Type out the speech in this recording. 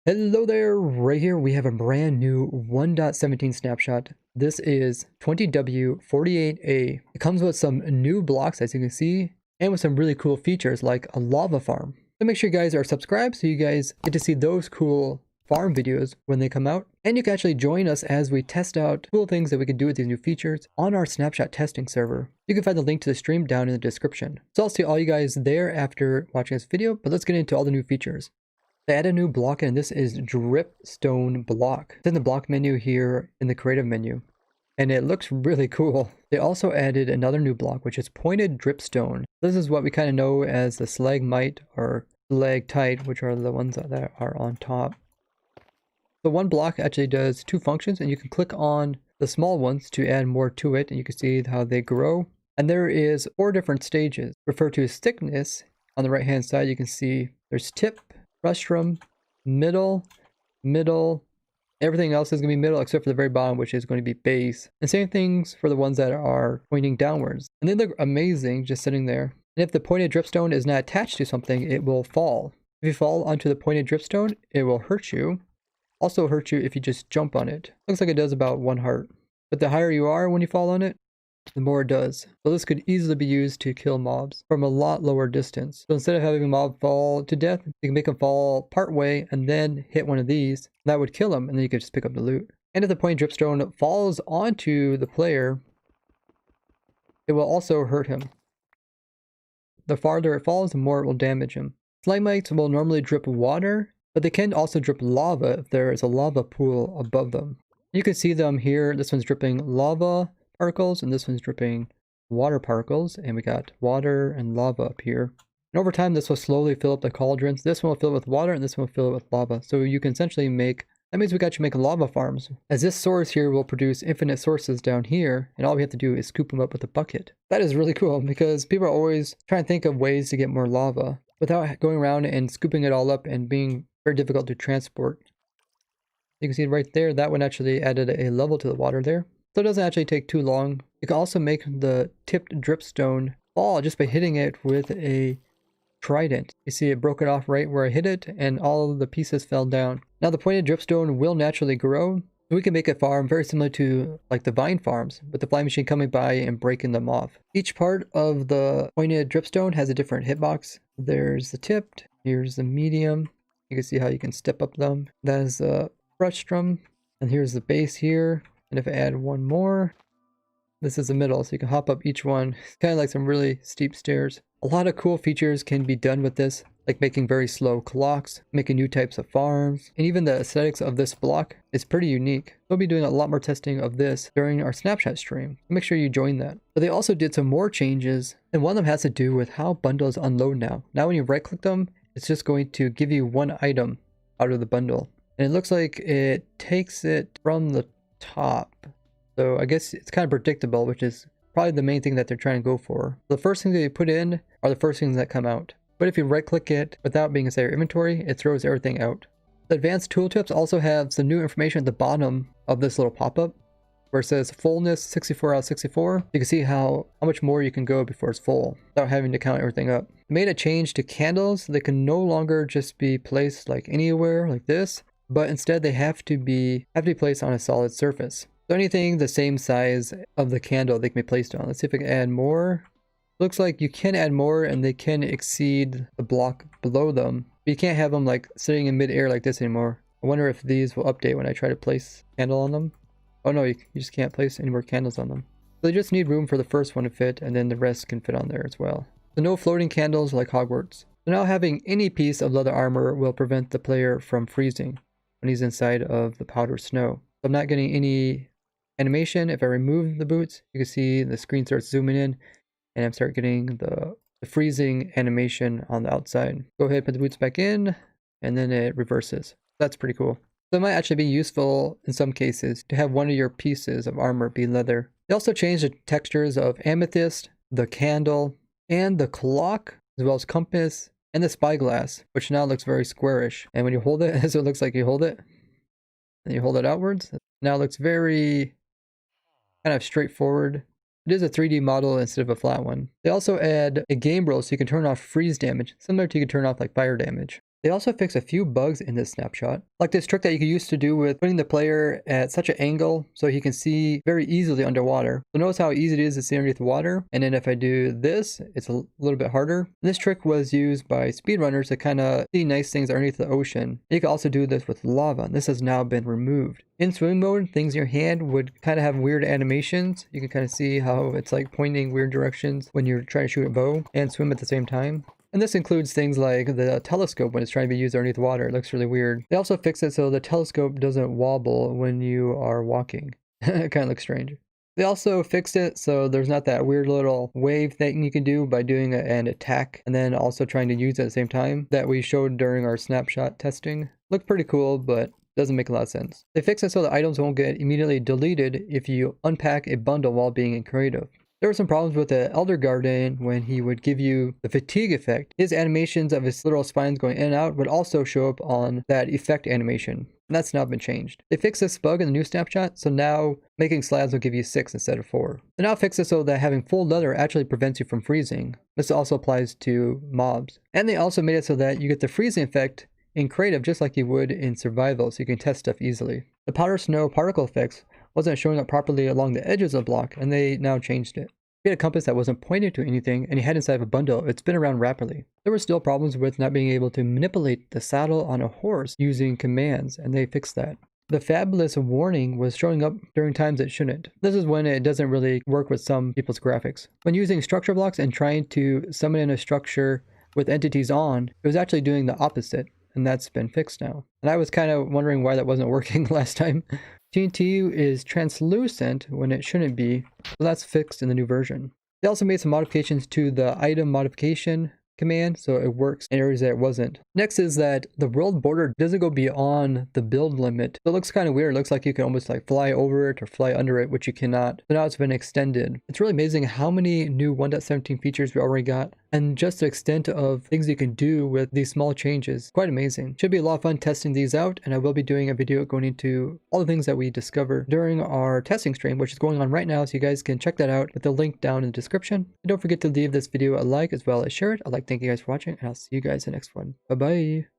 Hello there, right here we have a brand new 1.17 snapshot. This is 20W48A. It comes with some new blocks, as you can see, and with some really cool features like a lava farm. So make sure you guys are subscribed so you guys get to see those cool farm videos when they come out. And you can actually join us as we test out cool things that we can do with these new features on our snapshot testing server. You can find the link to the stream down in the description. So I'll see all you guys there after watching this video, but let's get into all the new features. They add a new block, and this is Dripstone block. It's in the block menu here in the creative menu, and it looks really cool. They also added another new block, which is pointed dripstone. This is what we kind of know as the stalagmite or stalactite, which are the ones that are on top. So one block actually does two functions, and you can click on the small ones to add more to it, and you can see how they grow. And there is 4 different stages. Referred to as thickness. On the right hand side, you can see there's tip, frustrum, middle, everything else is going to be middle except for the very bottom, which is going to be base. And same things for the ones that are pointing downwards. And they look amazing just sitting there. And if the pointed dripstone is not attached to something, it will fall. If you fall onto the pointed dripstone, it will hurt you. Also hurt you if you just jump on it. Looks like it does about 1 heart. But the higher you are when you fall on it, the more it does. So this could easily be used to kill mobs from a lot lower distance. So instead of having a mob fall to death, you can make them fall part way and then hit one of these. That would kill them, and then you could just pick up the loot. And if the pointed dripstone falls onto the player, it will also hurt him. The farther it falls, the more it will damage him. Stalagmites will normally drip water, but they can also drip lava if there is a lava pool above them. You can see them here. This one's dripping lava particles, and this one's dripping water particles, and we got water and lava up here. And over time, this will slowly fill up the cauldrons. This one will fill it with water, and this one will fill it with lava. So you can essentially make, that means we got you making lava farms, as this source here will produce infinite sources down here, and all we have to do is scoop them up with a bucket. That is really cool, because people are always trying to think of ways to get more lava without going around and scooping it all up and being very difficult to transport. You can see right there, that one actually added a level to the water there. So it doesn't actually take too long. You can also make the tipped dripstone fall just by hitting it with a trident. You see it broke it off right where I hit it, and all of the pieces fell down. Now the pointed dripstone will naturally grow. We can make a farm very similar to like the vine farms, with the flying machine coming by and breaking them off. Each part of the pointed dripstone has a different hitbox. There's the tipped, here's the medium. You can see how you can step up them. That is the frustrum, and here's the base here. And if I add one more, this is the middle, so you can hop up each one. It's kind of like some really steep stairs. A lot of cool features can be done with this, like making very slow clocks, making new types of farms, and even the aesthetics of this block is pretty unique. We'll be doing a lot more testing of this during our snapshot stream. Make sure you join that. But they also did some more changes, and one of them has to do with how bundles unload now. Now when you right click them, it's just going to give you one item out of the bundle. And it looks like it takes it from the top. So I guess it's kind of predictable, which is probably the main thing that they're trying to go for. The first things that you put in are the first things that come out. But if you right click it without being inside your inventory, it throws everything out. The advanced tooltips also have some new information at the bottom of this little pop-up where it says fullness 64 out of 64. You can see how much more you can go before it's full without having to count everything up. They made a change to candles. They can no longer just be placed like anywhere like this, but instead they have to be placed on a solid surface. So anything the same size of the candle they can be placed on. Let's see if I can add more. Looks like you can add more, and they can exceed the block below them. But you can't have them like sitting in midair like this anymore. I wonder if these will update when I try to place a candle on them. Oh no, you just can't place any more candles on them. So they just need room for the first one to fit, and then the rest can fit on there as well. So no floating candles like Hogwarts. So now having any piece of leather armor will prevent the player from freezing when he's inside of the powdered snow. So I'm not getting any animation. If I remove the boots, you can see the screen starts zooming in, and I'm start getting the freezing animation on the outside. Go ahead, put the boots back in, and then it reverses. That's pretty cool. So it might actually be useful in some cases to have one of your pieces of armor be leather. They also changed the textures of amethyst, the candle, and the clock, as well as compass, and the spyglass, which now looks very squarish. And when you hold it, as it looks like you hold it, and you hold it outwards, now it looks very kind of straightforward. It is a 3D model instead of a flat one. They also add a game rule so you can turn off freeze damage, similar to you can turn off like fire damage. They also fixed a few bugs in this snapshot, like this trick that you could use to do with putting the player at such an angle so he can see very easily underwater. So notice how easy it is to see underneath the water, and then if I do this, it's a little bit harder. And this trick was used by speedrunners to kind of see nice things underneath the ocean. You can also do this with lava, and this has now been removed. In swimming mode, things in your hand would kind of have weird animations. You can kind of see how it's like pointing weird directions when you're trying to shoot a bow and swim at the same time. And this includes things like the telescope when it's trying to be used underneath water. It looks really weird. They also fixed it so the telescope doesn't wobble when you are walking. It kind of looks strange. They also fixed it so there's not that weird little wave thing you can do by doing an attack and then also trying to use it at the same time that we showed during our snapshot testing. Looked pretty cool, but doesn't make a lot of sense. They fixed it so the items won't get immediately deleted if you unpack a bundle while being in creative. There were some problems with the Elder Guardian when he would give you the fatigue effect. His animations of his literal spines going in and out would also show up on that effect animation. And that's now been changed. They fixed this bug in the new snapshot, so now making slabs will give you 6 instead of 4. They now fixed it so that having full leather actually prevents you from freezing. This also applies to mobs. And they also made it so that you get the freezing effect in creative just like you would in survival, so you can test stuff easily. The powder snow particle effects wasn't showing up properly along the edges of the block, and they now changed it. If you had a compass that wasn't pointed to anything and you had inside of a bundle, it'd spin around rapidly. There were still problems with not being able to manipulate the saddle on a horse using commands, and they fixed that. The fabulous warning was showing up during times it shouldn't. This is when it doesn't really work with some people's graphics. When using structure blocks and trying to summon in a structure with entities on, it was actually doing the opposite, and that's been fixed now. And I was kind of wondering why that wasn't working last time. TNT is translucent when it shouldn't be, so that's fixed in the new version. They also made some modifications to the item modification command, so it works in areas that it wasn't. Next is that the world border doesn't go beyond the build limit. So it looks kind of weird. It looks like you can almost like fly over it or fly under it, which you cannot. So now it's been extended. It's really amazing how many new 1.17 features we already got, and just the extent of things you can do with these small changes. Quite amazing. Should be a lot of fun testing these out, and I will be doing a video going into all the things that we discovered during our testing stream, which is going on right now, so you guys can check that out with the link down in the description. And don't forget to leave this video a like as well as share it. I'd like to thank you guys for watching, and I'll see you guys in the next one. Bye bye.